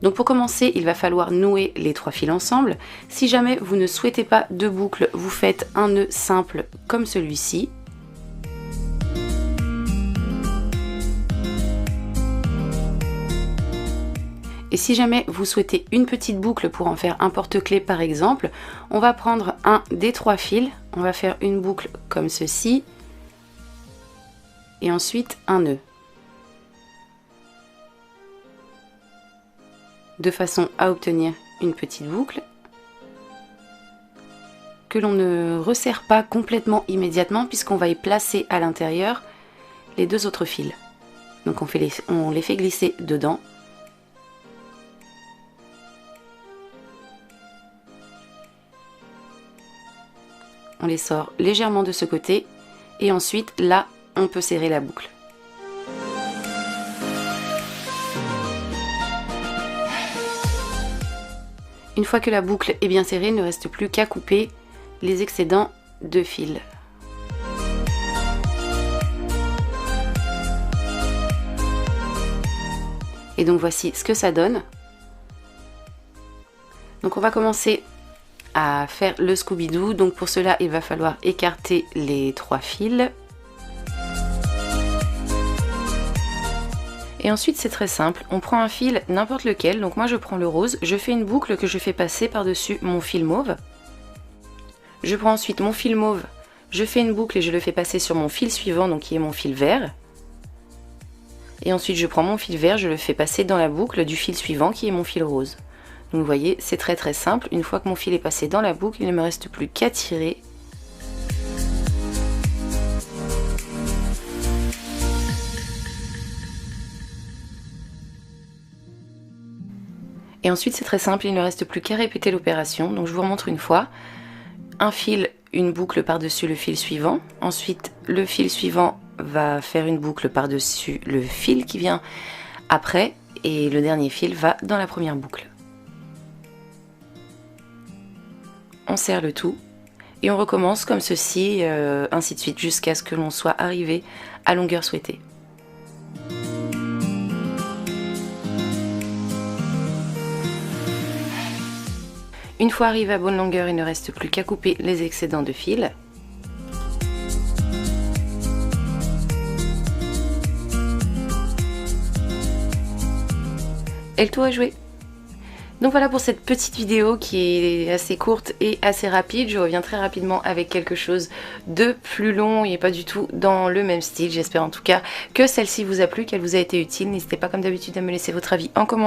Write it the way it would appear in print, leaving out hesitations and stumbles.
Donc pour commencer, il va falloir nouer les 3 fils ensemble. Si jamais vous ne souhaitez pas de boucle, vous faites un nœud simple comme celui-ci. Et si jamais vous souhaitez une petite boucle pour en faire un porte-clés par exemple, on va prendre un des 3 fils, on va faire une boucle comme ceci, et ensuite un nœud. De façon à obtenir une petite boucle que l'on ne resserre pas complètement immédiatement puisqu'on va y placer à l'intérieur les 2 autres fils. Donc on les fait glisser dedans. On les sort légèrement de ce côté et ensuite là on peut serrer la boucle. Une fois que la boucle est bien serrée, il ne reste plus qu'à couper les excédents de fil. Et donc voici ce que ça donne. Donc on va commencer à faire le Scooby-Doo. Donc pour cela, il va falloir écarter les 3 fils. Et ensuite c'est très simple, on prend un fil n'importe lequel, donc moi je prends le rose, je fais une boucle que je fais passer par-dessus mon fil mauve. Je prends ensuite mon fil mauve, je fais une boucle et je le fais passer sur mon fil suivant, donc qui est mon fil vert. Et ensuite je prends mon fil vert, je le fais passer dans la boucle du fil suivant qui est mon fil rose. Donc vous voyez, c'est très simple, une fois que mon fil est passé dans la boucle, il ne me reste plus qu'à tirer. Et ensuite c'est très simple, il ne reste plus qu'à répéter l'opération. Donc je vous remontre une fois. Un fil, une boucle par-dessus le fil suivant. Ensuite le fil suivant va faire une boucle par-dessus le fil qui vient après. Et le dernier fil va dans la première boucle. On serre le tout. Et on recommence comme ceci, ainsi de suite, jusqu'à ce que l'on soit arrivé à longueur souhaitée. Une fois arrivé à bonne longueur, il ne reste plus qu'à couper les excédents de fil. Et le tour est joué. Donc voilà pour cette petite vidéo qui est assez courte et assez rapide. Je reviens très rapidement avec quelque chose de plus long et pas du tout dans le même style. J'espère en tout cas que celle-ci vous a plu, qu'elle vous a été utile. N'hésitez pas comme d'habitude à me laisser votre avis en commentaire.